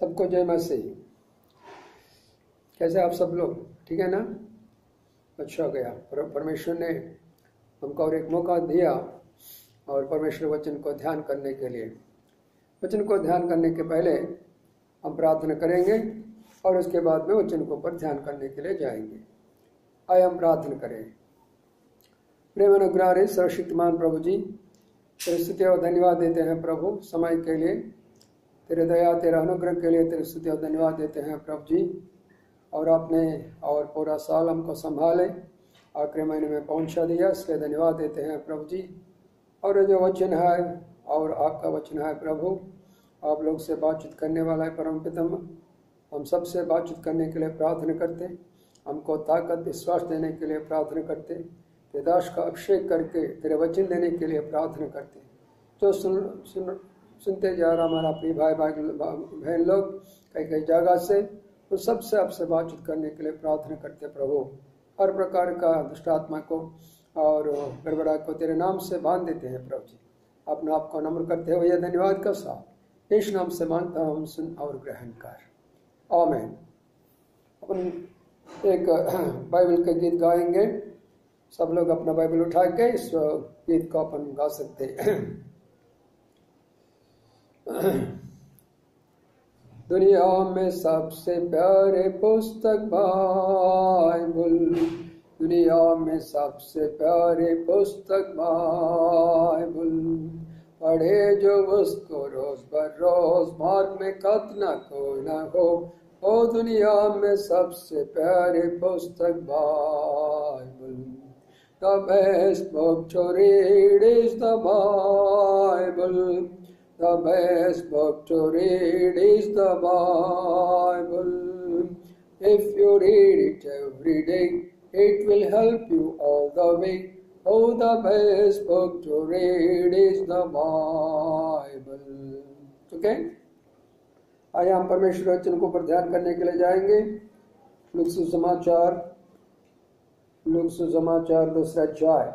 सबको जय मसीह। कैसे आप सब लोग? ठीक है ना? अच्छा गया। परमेश्वर ने हमको और एक मौका दिया और परमेश्वर वचन को ध्यान करने के लिए। वचन को ध्यान करने के पहले हम प्रार्थना करेंगे और उसके बाद में वचन को पर ध्यान करने के लिए जाएंगे। आइए हम प्रार्थना करें। प्रेम अनुग्रह सर्वशक्तिमान प्रभु जी, तेरी स्तुति और धन्यवाद देते हैं प्रभु समय के लिए, तेरे दया तेरा अनुग्रह के लिए तेरी स्तुति और धन्यवाद देते हैं प्रभु जी। और आपने और पूरा साल हमको संभाले, आखिरी महीने में पहुंचा दिया, इसलिए धन्यवाद देते हैं प्रभु जी। और जो वचन है और आपका वचन है प्रभु, आप लोग से बातचीत करने वाला है परम पिता, हम सब से बातचीत करने के लिए प्रार्थना करते, हमको ताकत विश्वास देने के लिए प्रार्थना करते, तेरे दास का अभिषेक करके तेरे वचन देने के लिए प्रार्थना करते। जो सुनते जा रहा हमारा प्रिय भाई बहन लोग कई कई जगह से, तो सबसे आपसे बातचीत करने के लिए प्रार्थना करते प्रभु। हर प्रकार का दुष्ट आत्मा को और गड़बड़ा को तेरे नाम से बांध देते हैं प्रभु जी। अपने आप को नम्र करते हुए धन्यवाद का साथ इस नाम से मांगता हूँ, सुन और ग्रहण कर। आमीन। अपन एक बाइबल के गीत गाएंगे। सब लोग अपना बाइबल उठा के इस गीत को अपन गा सकते हैं। दुनिया में सबसे प्यारे पुस्तक बाइबल, दुनिया में सबसे प्यारे पुस्तक बाइबल, पढ़े जो उसको रोज बरोज मार्ग में कत न को न हो। ओ दुनिया में सबसे प्यारे पुस्तक Bible, the best book to read is the Bible. The best book to read is the Bible. If you read it every day, it will help you all the way. Oh, the best book to read is the Bible. Okay? आज हम परमेश्वर वचन को पर ध्यान करने के लिए जाएंगे। लूका सुसमाचार दूसरा अध्याय,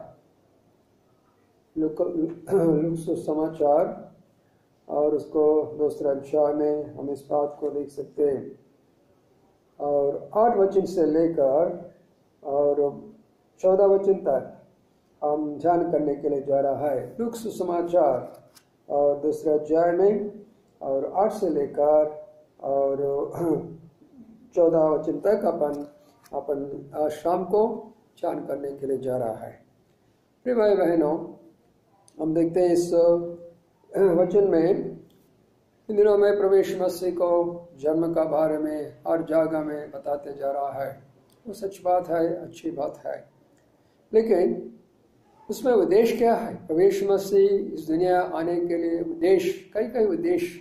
लूका सुसमाचार और उसको दूसरा अध्याय में हम इस बात को देख सकते हैं। और 8 वचन से लेकर और 14 वचन तक हम ध्यान करने के लिए जा रहा है। लूका सुसमाचार और दूसरा अध्याय में और 8 से लेकर और 14 वचन तक अपन शाम को ध्यान करने के लिए जा रहा है। प्रिय भाई बहनों, हम देखते हैं इस वचन में इन दिनों में प्रवेश मसीह को जन्म का बारे में हर जगह में बताते जा रहा है। वो सच बात है, अच्छी बात है, लेकिन उसमें उद्देश्य क्या है? प्रवेश मसीह इस दुनिया आने के लिए उद्देश्य, कई उद्देश्य,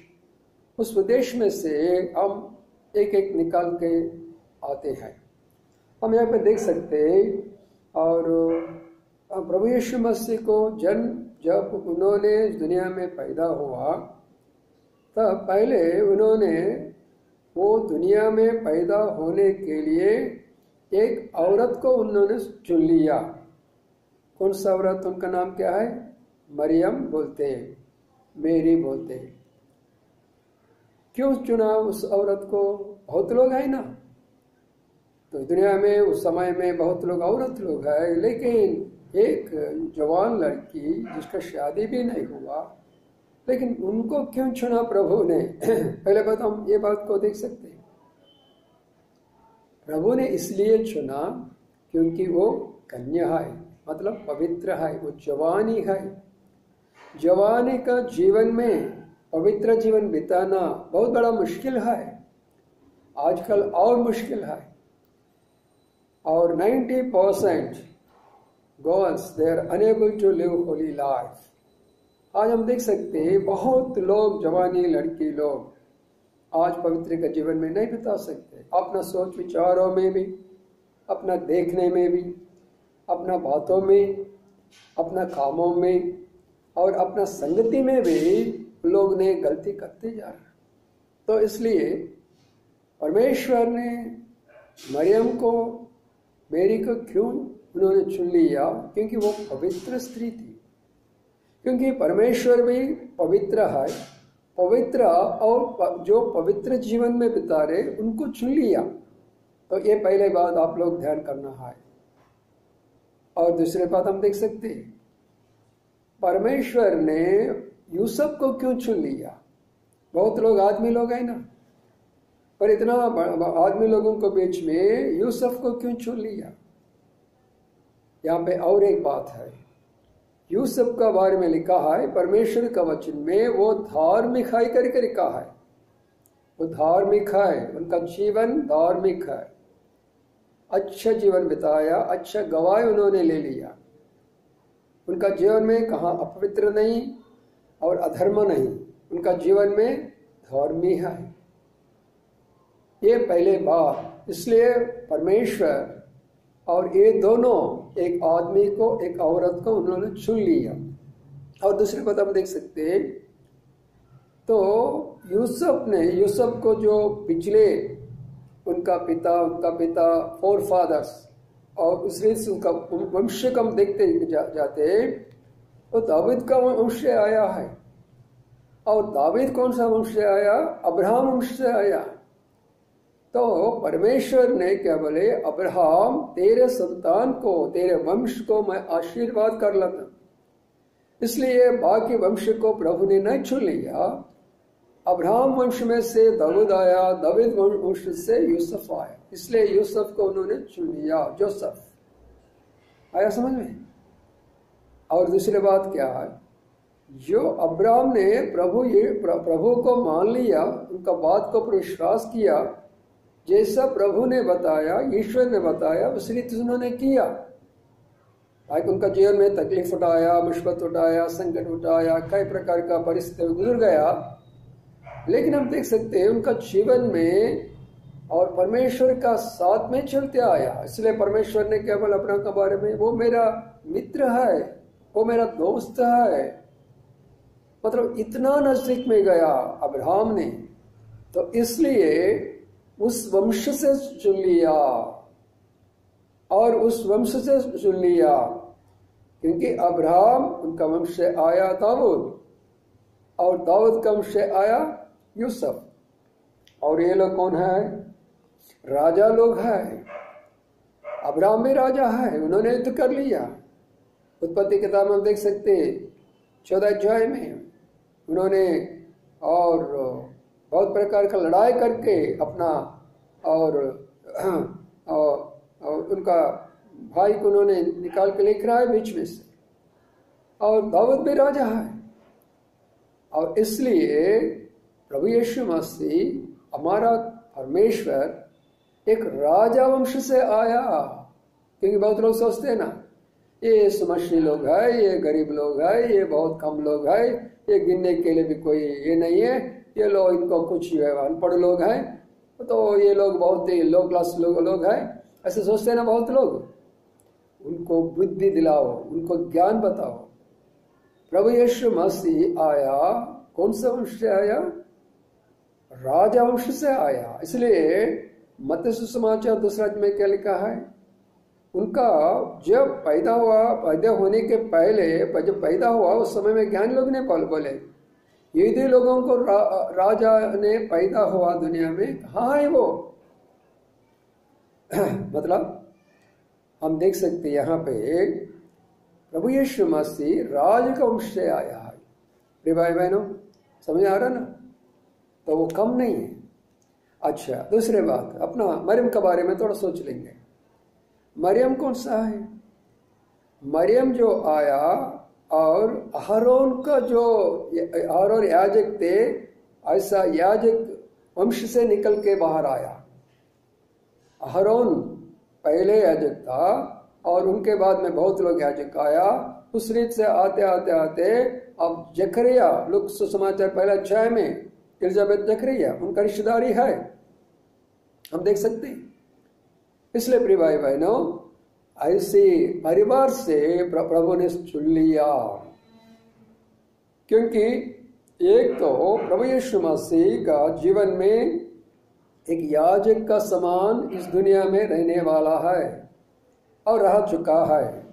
उस उद्देश्य में से हम एक एक निकाल के आते हैं। हम यहाँ पे देख सकते हैं। और प्रभु यीशु मसीह को जब उन्होंने इस दुनिया में पैदा हुआ, तब पहले उन्होंने वो दुनिया में पैदा होने के लिए एक औरत को उन्होंने चुन लिया। कौन सा औरत? उनका नाम क्या है? मरियम बोलते हैं, मेरी बोलते हैं। क्यों चुना उस औरत को? बहुत लोग हैं ना, तो दुनिया में उस समय में बहुत लोग औरत लोग हैं, लेकिन एक जवान लड़की जिसका शादी भी नहीं हुआ, लेकिन उनको क्यों चुना प्रभु ने? पहले बात हम ये बात को देख सकते हैं। प्रभु ने इसलिए चुना क्योंकि वो कन्या है, मतलब पवित्र है, वो जवानी है। जवानी का जीवन में पवित्र जीवन बिताना बहुत बड़ा मुश्किल है, आजकल और मुश्किल है। और 90% girls they are unable to live holy life. आज हम देख सकते हैं बहुत लोग, जवानी लड़की लोग आज पवित्र का जीवन में नहीं बिता सकते। अपना सोच विचारों में भी, अपना देखने में भी, अपना बातों में, अपना कामों में और अपना संगति में भी लोग ने गलती करते जा रहे। तो इसलिए परमेश्वर ने मरियम को, मेरी को क्यों उन्होंने चुन लिया? क्योंकि वो पवित्र स्त्री थी। क्योंकि परमेश्वर भी पवित्र है, पवित्र और जो पवित्र जीवन में बिता रहे उनको चुन लिया। तो ये पहले बात आप लोग ध्यान करना है। और दूसरे बात हम देख सकते हैं, परमेश्वर ने यूसुफ को क्यों चुन लिया? बहुत लोग आदमी लोग हैं ना, पर इतना आदमी लोगों के बीच में यूसुफ को क्यों चुन लिया? यहाँ पे और एक बात है, यूसुफ का बारे में लिखा है परमेश्वर का वचन में, वो धार्मिक है करके लिखा है। वो धार्मिक है, उनका जीवन धार्मिक है, अच्छा जीवन बिताया, अच्छा गवाह उन्होंने ले लिया। उनका जीवन में कहाँ अपवित्र नहीं और अधर्म नहीं, उनका जीवन में धर्मी है। ये पहले बात, इसलिए परमेश्वर और ये दोनों, एक आदमी को एक औरत को उन्होंने चुन लिया। और दूसरी बात हम देख सकते हैं, तो यूसुफ को जो पिछले उनका पिता फोर फादर्स और उससे उनका वंश को हम देखते जाते हैं, तो दाऊद का वंश से आया है। और दाऊद कौन सा वंश से आया? अब्राहम वंश से आया। तो परमेश्वर ने क्या बोले, अब्राहम तेरे संतान को, तेरे वंश को मैं आशीर्वाद कर लेता, इसलिए बाकी वंश को प्रभु ने नहीं चुन लिया। अब्राहम वंश में से दाऊद आया, दाऊद वंश से यूसुफ आया, इसलिए यूसुफ को उन्होंने चुन लिया, जोसेफ। आया समझ में? और दूसरी बात क्या है, जो अब्राहम ने प्रभु को मान लिया, उनका बात को विश्वास किया, जैसा प्रभु ने बताया, ईश्वर ने बताया, उस रीति उन्होंने किया। आज उनका जीवन में तकलीफ उठाया, मुसीबत उठाया, संकट उठाया, कई प्रकार का परिस्थिति गुजर गया, लेकिन हम देख सकते हैं उनका जीवन में और परमेश्वर का साथ में चलते आया। इसलिए परमेश्वर ने केवल अब्राहम के बारे में, वो मेरा मित्र है, वो मेरा दोस्त है, मतलब इतना नजदीक में गया अब्राहम ने, तो इसलिए उस वंश से चुन लिया। और उस वंश से चुन लिया क्योंकि अब्राहम उनका वंश से आया दाऊद, और दाऊद का वंश से आया यूसुफ। और ये लोग कौन है? राजा लोग हैं। अब्राहम भी राजा है, उन्होंने युद्ध कर लिया। उत्पत्ति किताब में हम देख सकते 14 अध्याय में उन्होंने और बहुत प्रकार का लड़ाई करके अपना और उनका भाई को उन्होंने निकाल के लेकर आए बीच में से। और दाऊद भी राजा है, और इसलिए प्रभु यीशु मसीह हमारा परमेश्वर एक राजा वंश से आया। क्योंकि बहुत लोग सोचते हैं ना, ये समष्टि लोग है, ये गरीब लोग है, ये बहुत कम लोग है, ये गिनने के लिए भी कोई ये नहीं है, ये लोग इनको कुछ अनपढ़ लोग हैं, तो ये लोग बहुत ही लो क्लास लोग हैं, ऐसे सोचते हैं ना बहुत लोग। उनको बुद्धि दिलाओ, उनको ज्ञान बताओ। प्रभु यीशु मसीह आया, कौन सा वंश से आया? राजा वंश से आया। इसलिए मत्ती सुसमाचार 2 अध्याय में क्या लिखा है, उनका जब पैदा होने के पहले, जब पैदा हुआ उस समय में ज्ञान लोग ने बोले, यदि लोगों को राजा ने पैदा हुआ दुनिया में, कहाँ है वो? मतलब हम देख सकते यहाँ पे प्रभु यीशु मसीह राज का वंश से आया है। प्रिय भाई बहनों, समझ आ रहा ना? तो वो कम नहीं है। अच्छा, दूसरी बात, अपना मरियम के बारे में थोड़ा सोच लेंगे। मरियम कौन सा है? मरियम जो आया, और अहरोन का जो अहरोन याजक थे, ऐसा याजक वंश से निकल के बाहर आया। अहरोन पहले याजक था, और उनके बाद में बहुत लोग याजक आया। उस रीत से आते आते आते अब जकरिया, लूका सुसमाचार 1 अध्याय में एलिजाबेथ जकरिया उनका रिश्तेदारी है, हम देख सकते हैं। इसलिए प्रिय भाई बहनों, ऐसे परिवार से प्रभु ने चुन लिया, क्योंकि एक तो प्रभु यीशु मसीह का जीवन में एक याजक का समान इस दुनिया में रहने वाला है और रह चुका है।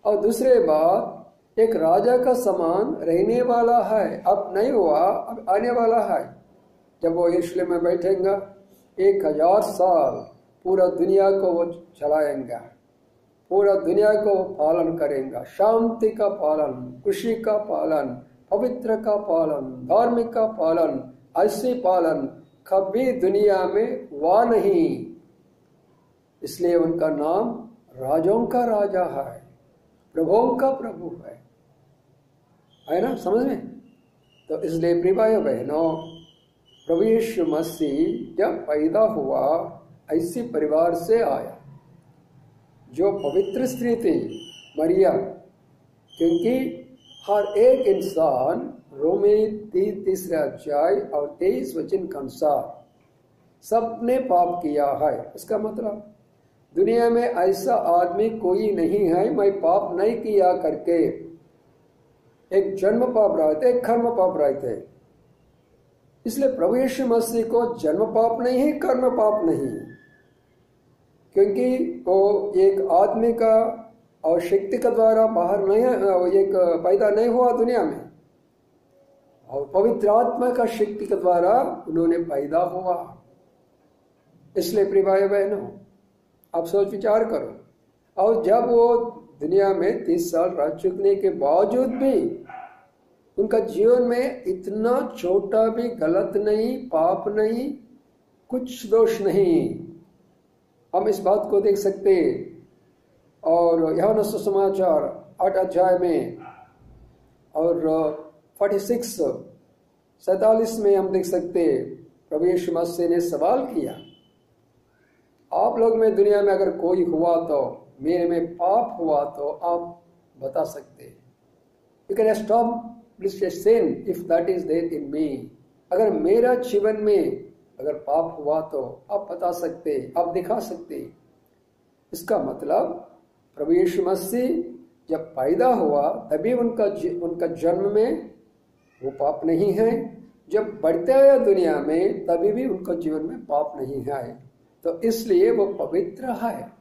और दूसरी बात, एक राजा का समान रहने वाला है, अब नहीं हुआ, अब आने वाला है। जब वो यरूशलेम में बैठेगा 1000 साल पूरा दुनिया को वो चलाएंगा, पूरा दुनिया को पालन करेंगे, शांति का पालन, खुशी का पालन, पवित्र का पालन, धार्मिक का पालन। ऐसे पालन कभी दुनिया में हुआ नहीं, इसलिए उनका नाम राजों का राजा है, प्रभुओं का प्रभु है ना, समझ में। तो इसलिए प्रिय भाइयों बहनों, प्रभु यीशु मसीह जब पैदा हुआ ऐसे परिवार से आया जो पवित्र स्त्री थी मरियम, क्योंकि हर एक इंसान रोमी 3 अध्याय और 23 वचन के अनुसार सबने पाप किया है। इसका मतलब दुनिया में ऐसा आदमी कोई नहीं है मैं पाप नहीं किया करके। एक जन्म पाप रहते, एक कर्म पाप रहते। इसलिए प्रभु यीशु मसीह को जन्म पाप नहीं है, कर्म पाप नहीं, क्योंकि वो एक आदमी का और शक्ति के द्वारा बाहर नहीं, एक पैदा नहीं हुआ दुनिया में, और पवित्र आत्मा का शक्ति के द्वारा उन्होंने पैदा हुआ। इसलिए प्रिय भाई बहनों, आप सोच विचार करो। और जब वो दुनिया में 30 साल रह चुकने के बावजूद भी उनका जीवन में इतना छोटा भी गलत नहीं, पाप नहीं, कुछ दोष नहीं, हम इस बात को देख सकते। और यूहन्ना सुसमाचार 8 अध्याय में और 47 में हम देख सकते प्रभु यीशु मसीह ने सवाल किया, आप लोग में दुनिया में अगर कोई हुआ तो, मेरे में पाप हुआ तो आप बता सकते। You can establish a sin if that is there in me. अगर मेरा जीवन में अगर पाप हुआ तो आप बता सकते, आप दिखा सकते। इसका मतलब प्रभु यीशु मसीह जब पैदा हुआ तभी उनका जन्म में वो पाप नहीं है, जब बढ़ते आया दुनिया में तभी भी उनका जीवन में पाप नहीं है। तो इसलिए वो पवित्र है।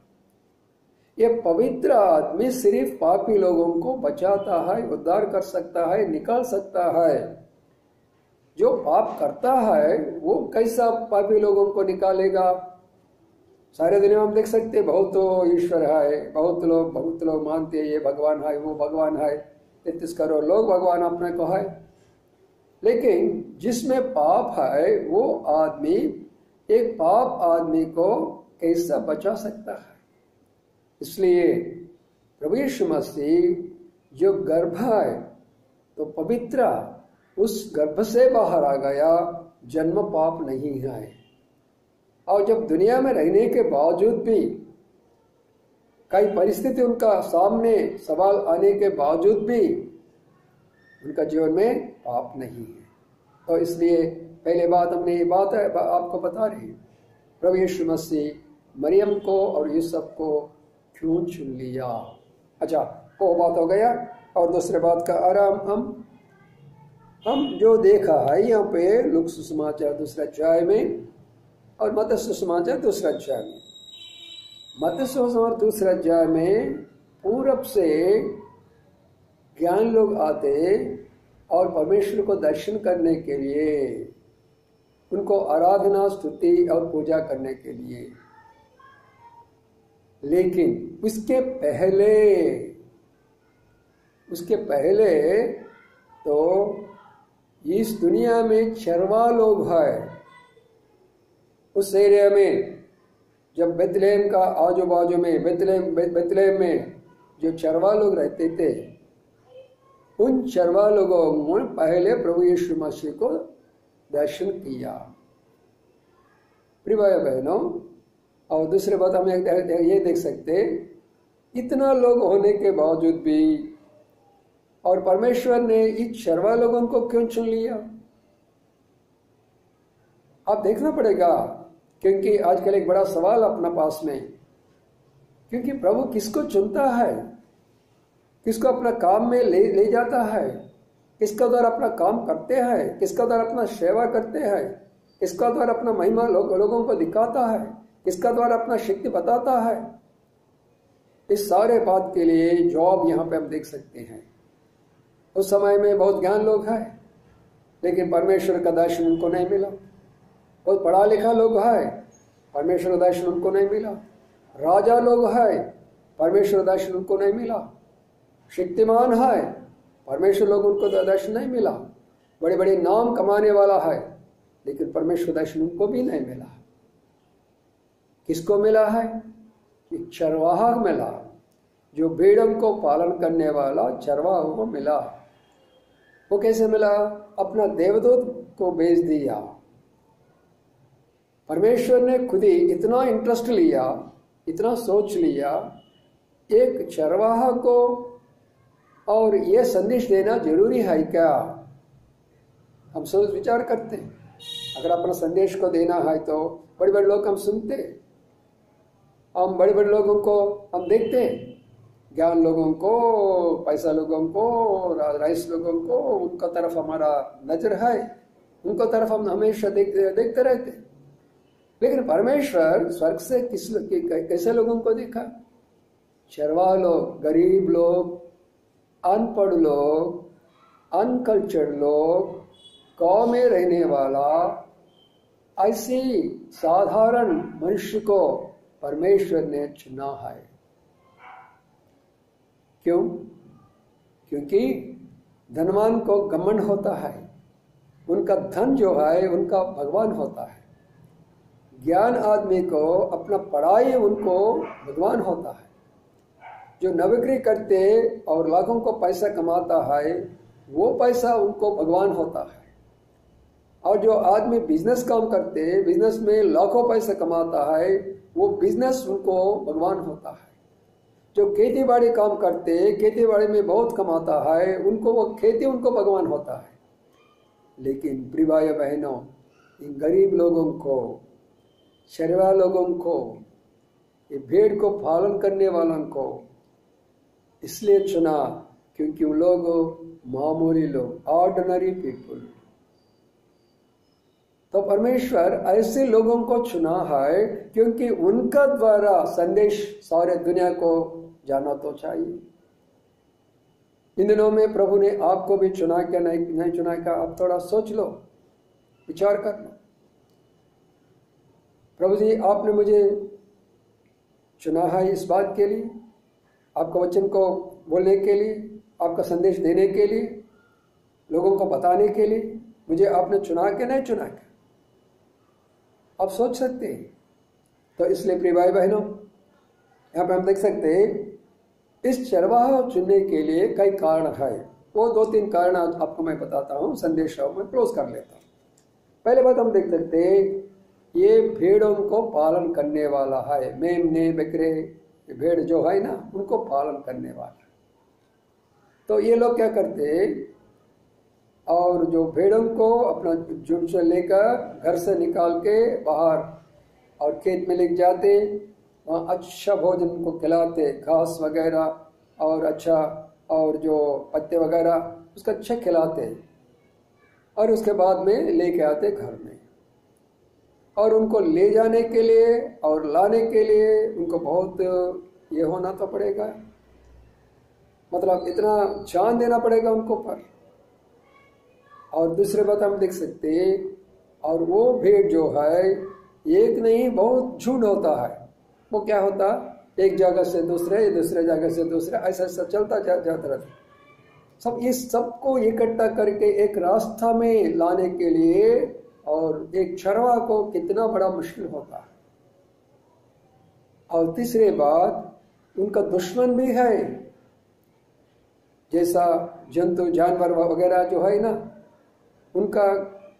ये पवित्र आदमी सिर्फ पापी लोगों को बचाता है, उद्धार कर सकता है, निकाल सकता है। जो पाप करता है वो कैसा पापी लोगों को निकालेगा? सारे दुनिया में हम देख सकते हैं बहुत तो ईश्वर है, बहुत लोग मानते हैं ये भगवान है, वो भगवान है, 33 करोड़ लोग भगवान अपने को है। लेकिन जिसमें पाप है वो आदमी एक पाप आदमी को कैसा बचा सकता है? इसलिए प्रभु यीशु मसीह जो गर्भ है तो पवित्र, उस गर्भ से बाहर आ गया, जन्म पाप नहीं है। और जब दुनिया में रहने के बावजूद भी कई परिस्थिति उनका सामने सवाल आने के बावजूद भी उनका जीवन में पाप नहीं है। तो इसलिए पहले बात हमने ये बात है आपको बता रही, प्रभु यीशु मसीह मरियम को और यूसुफ को क्यों चुन लिया। अच्छा, वो बात हो गया। और दूसरे बात का आराम हम जो देखा है यहाँ पे लूका सुसमाचार 2 अध्याय में और मत्ती सुसमाचार 2 अध्याय में। मत्ती सुसमाचार 2 अध्याय में पूरब से ज्ञान लोग आते और परमेश्वर को दर्शन करने के लिए, उनको आराधना, स्तुति और पूजा करने के लिए। लेकिन उसके पहले तो इस दुनिया में चरवा लोग हैं। उस एरिया में जब बेथलेहम का आजू बाजू में बेथलेहम में जो चरवा लोग रहते थे, उन चरवा लोगों ने पहले प्रभु यीशु मसीह को दर्शन किया। प्रिय भाई बहनों, और दूसरी बात हम ये देख सकते, इतना लोग होने के बावजूद भी और परमेश्वर ने इस चरवा लोगों को क्यों चुन लिया? आप देखना पड़ेगा, क्योंकि आजकल एक बड़ा सवाल अपना पास में, क्योंकि प्रभु किसको चुनता है, किसको अपना काम में ले जाता है, किसका द्वारा अपना काम करते हैं, किसका द्वारा अपना सेवा करते हैं, किसका द्वारा अपना महिमा लोगों को दिखाता है, किसका द्वारा अपना शक्ति बताता है। इस सारे बात के लिए जवाब यहाँ पे हम देख सकते हैं। उस समय में बहुत ज्ञान लोग हैं, लेकिन परमेश्वर का दर्शन उनको नहीं मिला। बहुत पढ़ा लिखा लोग है, परमेश्वर का दर्शन उनको नहीं मिला। राजा लोग है, परमेश्वर का दर्शन उनको नहीं मिला। शक्तिमान है, परमेश्वर लोग उनको दर्शन नहीं मिला। बड़े बड़े नाम कमाने वाला है, लेकिन परमेश्वर दर्शन उनको भी नहीं मिला। किसको मिला है? कि चरवाहा मिला, जो भेड़ों को पालन करने वाला चरवाहा को मिला। वो कैसे मिला? अपना देवदूत को भेज दिया। परमेश्वर ने खुद ही इतना इंटरेस्ट लिया, इतना सोच लिया एक चरवाहा को, और ये संदेश देना जरूरी है क्या? हम सोच विचार करते हैं, अगर अपना संदेश को देना है तो बड़े बड़े लोग हम सुनते, हम बड़े बड़े लोगों को हम देखते हैं, ज्ञान लोगों को, पैसा लोगों को, राइस लोगों को, उनका तरफ हमारा नजर है, उनको तरफ हम हमेशा देखते रहते। लेकिन परमेश्वर स्वर्ग से कैसे लोगों को देखा? चरवाहा लोग, गरीब लोग, अनपढ़ लोग, अनकल्चर्ड लोग, गांव में रहने वाला ऐसी साधारण मनुष्य को परमेश्वर ने चुना है। क्यों? क्योंकि धनवान को घमंड होता है, उनका धन जो है उनका भगवान होता है। ज्ञान आदमी को अपना पढ़ाई उनको भगवान होता है। जो नौकरी करते और लाखों को पैसा कमाता है, वो पैसा उनको भगवान होता है। और जो आदमी बिजनेस काम करते, बिजनेस में लाखों पैसा कमाता है, वो बिजनेस उनको भगवान होता है। जो खेती बाड़ी काम करते, खेती बाड़ी में बहुत कमाता है, उनको वो खेती उनको भगवान होता है। लेकिन प्रिय भाई बहनों, इन गरीब लोगों को, चरवाहा लोगों को, ये भेड़ को पालन करने वालों को इसलिए चुना क्योंकि वो लोग मामूली लोग, ऑर्डिनरी पीपुल। तो परमेश्वर ऐसे लोगों को चुना है क्योंकि उनका द्वारा संदेश सारे दुनिया को जाना तो चाहिए। इन दिनों में प्रभु ने आपको भी चुना क्या नहीं चुना क्या, आप थोड़ा सोच लो, विचार कर लो। प्रभु जी, आपने मुझे चुना है इस बात के लिए, आपका वचन को बोलने के लिए, आपका संदेश देने के लिए, लोगों को बताने के लिए मुझे आपने चुना के नहीं चुना क्या, आप सोच सकते हैं। तो इसलिए प्रिय भाई बहनों, यहाँ पे हम देख सकते हैं इस चरवाहा चुनने के लिए कई कारण है। वो 2-3 कारण आपको मैं बताता हूँ, संदेश में क्लोज कर लेता हूँ। पहले बात हम देख सकते हैं, ये भेड़ों को पालन करने वाला है। मेमने, बकरे, भेड़ जो है ना, उनको पालन करने वाला। तो ये लोग क्या करते, और जो भेड़ों को अपना झुंड से लेकर घर से निकाल के बाहर और खेत में लेके जाते, वहाँ अच्छा भोजन को खिलाते, घास वगैरह और अच्छा और जो पत्ते वगैरह उसका अच्छा खिलाते, और उसके बाद में लेके आते घर में। और उनको ले जाने के लिए और लाने के लिए उनको बहुत ये होना तो पड़ेगा, मतलब इतना जान देना पड़ेगा उनको पर। और दूसरे बात हम देख सकते हैं, और वो भेड़ जो है एक नहीं बहुत झुंड होता है। वो क्या होता, एक जगह से दूसरे जगह से दूसरे ऐसा ऐसा चलता जाता रहता। सब इस सबको इकट्ठा करके एक रास्ता में लाने के लिए और एक चरवाहा को कितना बड़ा मुश्किल होता है। और तीसरी बात, उनका दुश्मन भी है, जैसा जंतु जानवर वगैरह जो है ना, उनका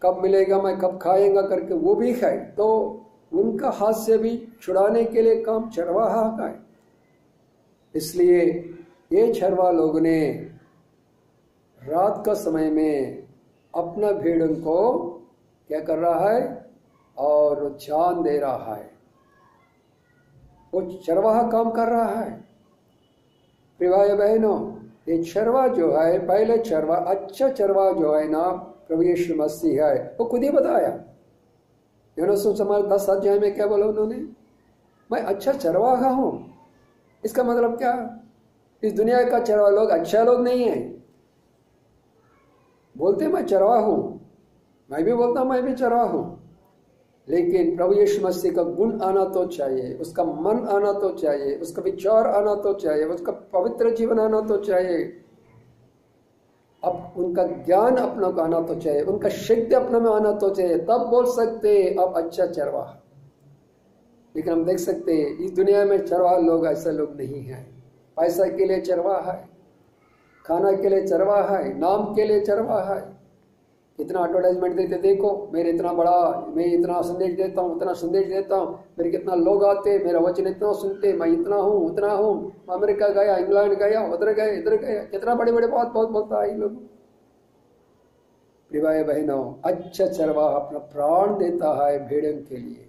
कब मिलेगा, मैं कब खाएगा करके वो भी है। तो उनका हाथ से भी छुड़ाने के लिए काम चरवाहा का है। इसलिए ये चरवाहा लोग ने रात का समय में अपना भेड़ों को क्या कर रहा है और जान दे रहा है, वो चरवाहा काम कर रहा है। प्रिय भाई बहनों, ये चरवाहा जो है, पहले चरवाहा, अच्छा चरवाहा जो है ना प्रभु यीशु मसीह है, वो खुद ही बताया। यूहन्ना सुसमाचार 10 अध्याय में क्या बोला उन्होंने, मैं अच्छा चरवाहा हूं। इसका मतलब क्या, इस दुनिया का चरवाहा लोग अच्छा लोग नहीं है, बोलते मैं चरवाहा हूं, मैं भी बोलता मैं भी चरवाहा हूं, लेकिन प्रभु यीशु मसीह का गुण आना तो चाहिए, उसका मन आना तो चाहिए, उसका विचार आना तो चाहिए, उसका पवित्र जीवन आना तो चाहिए, अब उनका ज्ञान अपना को आना तो चाहिए, उनका शक्ति अपना में आना तो चाहिए, तब बोल सकते अब अच्छा चरवाहा। लेकिन हम देख सकते इस दुनिया में चरवाहा लोग ऐसे लोग नहीं हैं। पैसा के लिए चरवाहा है, खाना के लिए चरवाहा है, नाम के लिए चरवाहा है। कितना एडवर्टाइजमेंट देते, देखो मेरे इतना बड़ा, मैं इतना संदेश देता हूँ, उतना संदेश देता हूँ, मेरे कितना लोग आते, मेरा वचन इतना सुनते, मैं इतना हूँ उतना हूँ, अमेरिका गया, इंग्लैंड गया, उधर गए इधर गया, कितना बड़े बड़े बात बहुत बोलता है लोग। प्रिय भाई बहनों, अच्छा चरवाहा अपना प्राण देता है भेड़ों के लिए।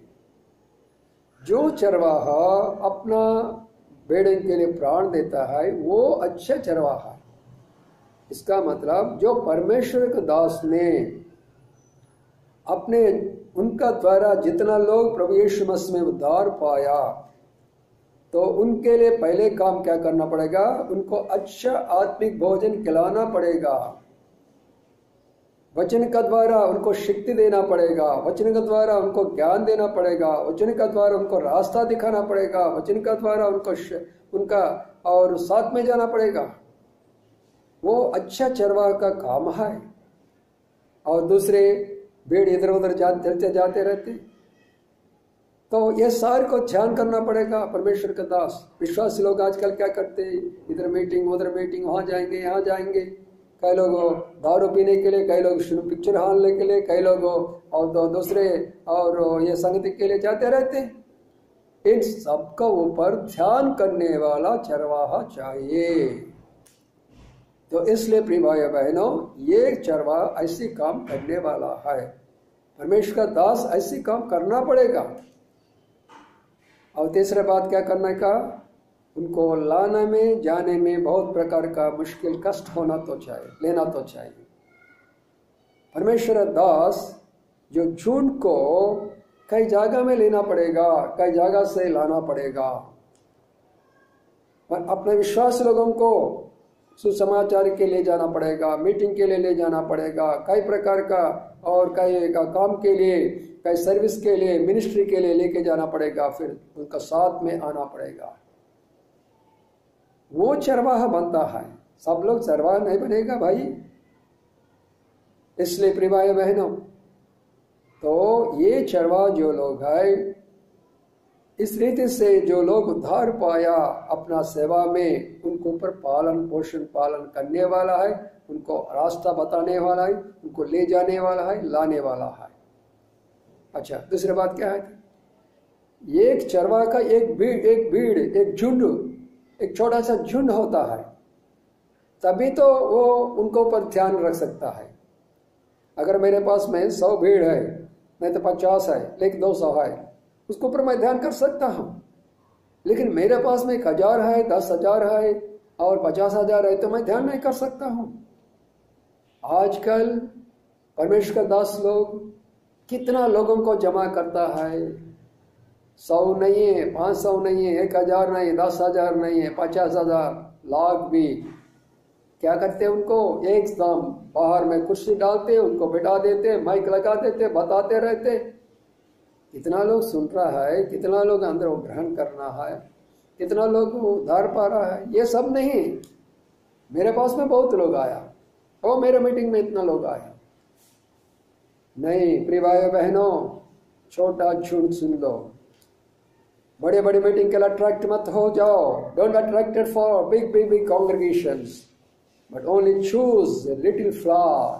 जो चरवाहा अपना भेड़ों के लिए प्राण देता है वो अच्छा चरवाहा है। इसका मतलब जो परमेश्वर के दास ने अपने उनका द्वारा जितना लोग प्रभु यीशु मसीह में उद्धार पाया, तो उनके लिए पहले काम क्या करना पड़ेगा? उनको अच्छा आत्मिक भोजन खिलाना पड़ेगा, वचन का द्वारा उनको शक्ति देना पड़ेगा, वचन का द्वारा उनको ज्ञान देना पड़ेगा, वचन का द्वारा उनको रास्ता दिखाना पड़ेगा, वचन का द्वारा उनको उनका और साथ में जाना पड़ेगा। वो अच्छा चरवाहा का काम है। और दूसरे भेड़ इधर उधर चलते जाते रहते, तो ये सारे को ध्यान करना पड़ेगा। परमेश्वर का दास विश्वासी लोग आजकल क्या करते, इधर मीटिंग उधर मीटिंग, वहां जाएंगे यहाँ जाएंगे, कई लोग दारू पीने के लिए, कई लोग पिक्चर हारने के लिए, कई लोग और दूसरे और ये संगति के लिए जाते रहते। इन सबका ऊपर ध्यान करने वाला चरवाहा चाहिए। तो इसलिए प्रिय भाई बहनों, ये चरवाहा ऐसी काम करने वाला है, परमेश्वर का दास ऐसी काम करना पड़ेगा। और तीसरा बात क्या करने का? उनको लाने में जाने में बहुत प्रकार का मुश्किल कष्ट होना तो चाहिए, लेना तो चाहिए। परमेश्वर दास जो झुंड को कई जगह में लेना पड़ेगा, कई जगह से लाना पड़ेगा, और अपने विश्वास लोगों को सुसमाचार के लिए जाना पड़ेगा, मीटिंग के लिए ले जाना पड़ेगा, कई प्रकार का और कई का काम के लिए, कई सर्विस के लिए, मिनिस्ट्री के लिए लेके जाना पड़ेगा, फिर उनका साथ में आना पड़ेगा। वो चरवाहा बनता है, सब लोग चरवाहा नहीं बनेगा भाई। इसलिए प्रिय भाई बहनों, तो ये चरवाहा जो लोग हैं, इस रीति से जो लोग उद्धार पाया अपना सेवा में, उनको ऊपर पालन पोषण पालन करने वाला है, उनको रास्ता बताने वाला है, उनको ले जाने वाला है, लाने वाला है। अच्छा, दूसरी बात क्या है? एक चरवाहा का एक भीड़ एक झुंड, एक छोटा सा झुंड होता है, तभी तो वो उनको ऊपर ध्यान रख सकता है। अगर मेरे पास में 100 भीड़ है, नहीं तो 50 है, लेकिन 200 है, उसके ऊपर मैं ध्यान कर सकता हूं। लेकिन मेरे पास में 1000 है, 10,000 है और 50,000 है, तो मैं ध्यान नहीं कर सकता हूं। आजकल परमेश्वर का दास लोग कितना लोगों को जमा करता है, 100 नहीं है, 500 नहीं है, 1000 नहीं, 10,000 नहीं है, 50,000 लाख भी। क्या करते उनको एकदम बाहर में कुर्सी डालते, उनको बिठा देते, माइक लगा देते, बताते रहते। कितना लोग सुन रहा है, कितना लोग अंदर वो ग्रहण करना है, कितना लोग उद्धार पा रहा है, ये सब नहीं। मेरे पास में बहुत लोग आया, ओ मेरे मीटिंग में इतना लोग आया नहीं। प्रिय भाई बहनों, छोटा झुंड सुन लो, बड़े बड़े मीटिंग के लिए अट्रैक्ट मत हो जाओ। Don't attracted for big big big congregations, but only choose a little flower.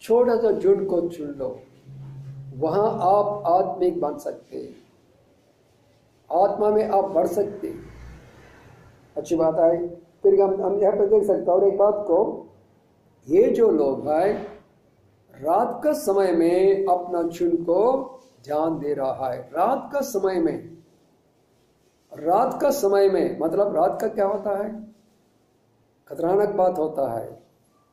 छोटा सा झुंड को चुन लो, वहां आप आत्मिक बन सकते, आत्मा में आप बढ़ सकते। अच्छी बात है। फिर हम यहाँ पे देख सकते हैं और एक बात को, ये जो लोग हैं रात का समय में अपना झुंड को ध्यान दे रहा है। रात का समय में, रात का समय में मतलब रात का क्या होता है? खतरनाक बात होता है,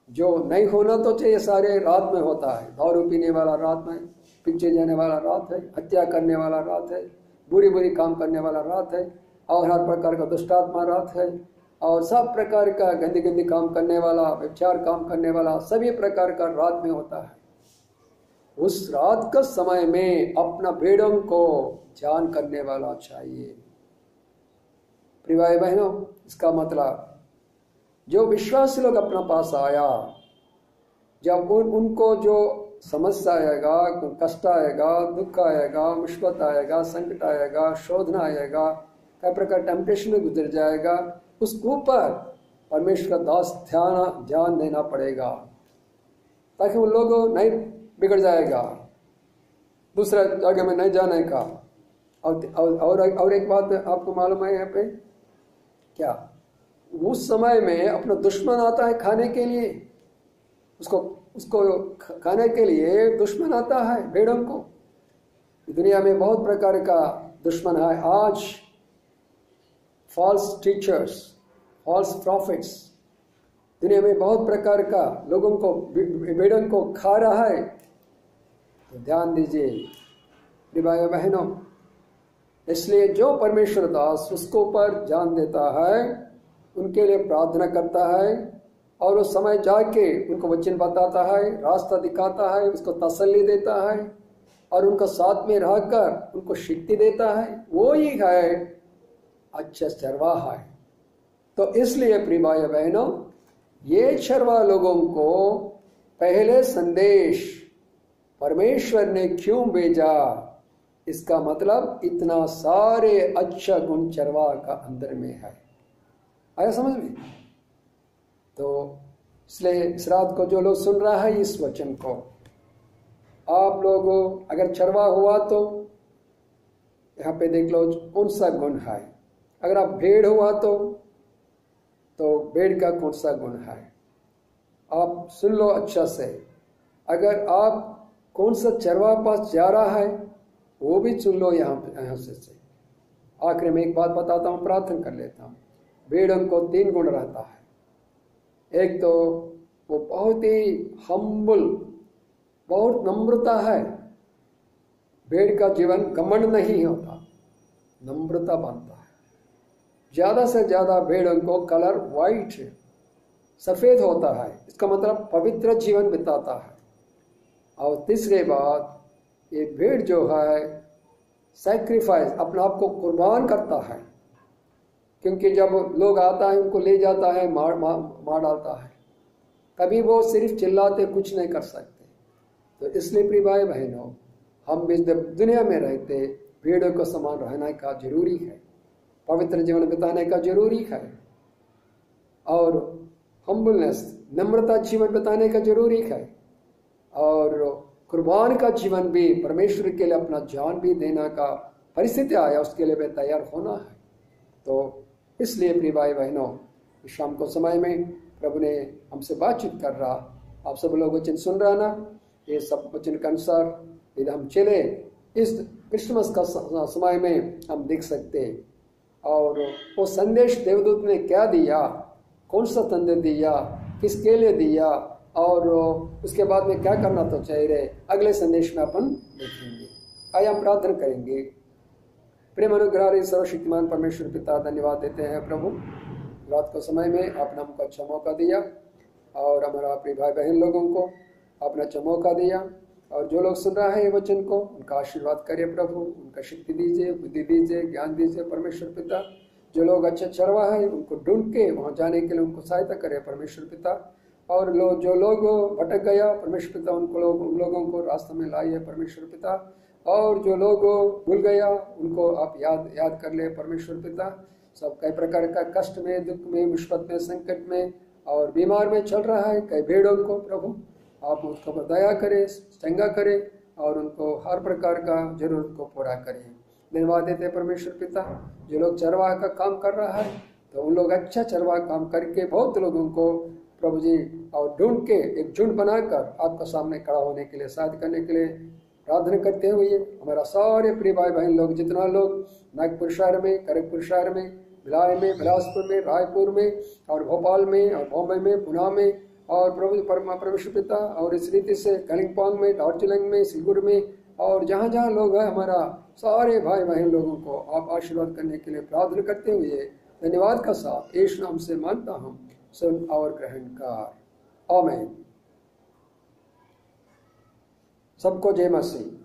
जो नहीं होना तो चाहिए सारे रात में होता है। दारू पीने वाला रात में, पीछे जाने वाला रात है, हत्या करने वाला रात है, बुरी बुरी काम करने वाला रात है, और हर प्रकार का दुष्टात्मा रात है, और सब प्रकार का गंदी गंदी काम करने वाला, व्यभिचार काम करने वाला, सभी प्रकार का रात में होता है। उस रात का समय में अपना भेड़ों को ध्यान करने वाला चाहिए। प्रिय भाई बहनों, इसका मतलब जो विश्वासी लोग अपना पास आया, जब उनको जो समस्या आएगा, कष्ट आएगा, दुख आएगा, मुसीबत आएगा, संकट आएगा, शोधना आएगा, कई प्रकार टेम्पटेशन में गुजर जाएगा, उसके ऊपर परमेश्वर का दास ध्यान देना पड़ेगा, ताकि उन लोगों नहीं बिगड़ जाएगा, दूसरा जगह में नहीं जाने का। और एक बात आपको मालूम है यहाँ पे क्या, उस समय में अपना दुश्मन आता है खाने के लिए, उसको खाने के लिए दुश्मन आता है भेड़ों को। दुनिया में बहुत प्रकार का दुश्मन है आज। फॉल्स टीचर्स, फॉल्स प्रॉफिट्स, दुनिया में बहुत प्रकार का लोगों को, भेड़ों को खा रहा है। तो ध्यान दीजिए भाई बहनों, इसलिए जो परमेश्वर दास उसको ऊपर ध्यान देता है, उनके लिए प्रार्थना करता है, और उस समय जाके उनको वचन बताता है, रास्ता दिखाता है, उसको तसल्ली देता है, और उनका साथ में रहकर उनको शक्ति देता है, वो ही है अच्छा चरवाहा है। तो इसलिए प्रिय भाई बहनों, ये चरवाहा लोगों को पहले संदेश परमेश्वर ने क्यों भेजा, इसका मतलब इतना सारे अच्छा गुण चरवाहा का अंदर में है। आया समझ में? तो इसलिए इस रात को जो लोग सुन रहा है इस वचन को, आप लोग अगर चरवाहा हुआ तो यहाँ पे देख लो कौन सा गुण है। अगर आप भेड़ हुआ तो भेड़ का कौन सा गुण है, आप सुन लो अच्छा से। अगर आप कौन सा चरवाहा पास जा रहा है वो भी सुन लो यहाँ से। आखिर में एक बात बताता हूँ, प्रार्थना कर लेता हूँ। भेड़ों को 3 गुण रहता है। एक तो वो बहुत ही हम्बल, बहुत नम्रता है। भेड़ का जीवन घमंड नहीं होता, नम्रता बनता है। ज़्यादा से ज़्यादा भेड़ों को कलर वाइट, सफ़ेद होता है, इसका मतलब पवित्र जीवन बिताता है। और तीसरी बात, ये भेड़ जो है सैक्रिफाइस, अपने आप को कुर्बान करता है, क्योंकि जब लोग आता है उनको ले जाता है, मार डालता है। कभी वो सिर्फ चिल्लाते, कुछ नहीं कर सकते। तो इसलिए प्रिय भाई बहनों, हम इस दुनिया में रहते भेड़ों को समान रहने का जरूरी है, पवित्र जीवन बिताने का जरूरी है, और हम्बलनेस, नम्रता जीवन बिताने का जरूरी है, और कुर्बान का जीवन भी, परमेश्वर के लिए अपना जान भी देना का परिस्थिति आया, उसके लिए भी तैयार होना है। तो इसलिए प्रिय भाई बहनों, इस शाम को समय में प्रभु ने हमसे बातचीत कर रहा, आप सब लोग वचन सुन रहा ना, ये सब वचन के अनुसार यदि हम चले, इस क्रिसमस का समय में हम देख सकते। और वो संदेश देवदूत ने क्या दिया, कौन सा संदेश दिया, किसके लिए दिया, और उसके बाद में क्या करना तो चाहिए, अगले संदेश में अपन देखेंगे। आइए हम प्रार्थना करेंगे। प्रेम अनुग्रह सर्वशक्तिमान परमेश्वर पिता, धन्यवाद देते हैं प्रभु, रात को समय में आपने हमको अच्छा मौका दिया, और हमारा प्रिय भाई बहन लोगों को आपने अच्छा मौका दिया, और जो लोग सुन रहा है ये वचन को, उनका आशीर्वाद करिए प्रभु, उनका शक्ति दीजिए, बुद्धि दीजिए, ज्ञान दीजिए परमेश्वर पिता। जो लोग अच्छा चरवाहा है उनको ढूंढ के वहाँ जाने के लिए उनको सहायता करे परमेश्वर पिता। और जो लोग भटक गया परमेश्वर पिता, उन लोगों को रास्ते में लाइए परमेश्वर पिता। और जो लोग भूल गया उनको आप याद कर ले परमेश्वर पिता। सब कई प्रकार का कष्ट में, दुख में, मुसीबत में, संकट में और बीमार में चल रहा है, कई भेड़ों को प्रभु आप उसको दया करें, चंगा करें, और उनको हर प्रकार का जरूरत को पूरा करें। धन्यवाद देते परमेश्वर पिता। जो लोग चरवाहा का काम कर रहा है तो उन लोग अच्छा चरवाहा काम करके बहुत लोगों को प्रभु जी और ढूंढ के एक झुंड बनाकर आपका सामने खड़ा होने के लिए, सहायता करने के लिए प्रार्थना करते हुए हमारा सारे प्रिय भाई बहन लोग, जितना लोग नागपुर शहर में, खड़गपुर शहर में, भिलाई में, बिलासपुर में, रायपुर में और भोपाल में और बॉम्बे में, पुणे में, और प्रभु परमेश्वर पिता, और इस रीति से कलिम्पोंग में, दार्जिलिंग में, सिलगुर में, और जहाँ जहाँ लोग हैं हमारा सारे भाई बहन लोगों को आप आशीर्वाद करने के लिए प्रार्थना करते हुए धन्यवाद का साथ यीशु नाम से मांगता हूँ, सुन और ग्रहण कर। आमीन। सबको जय मसीह।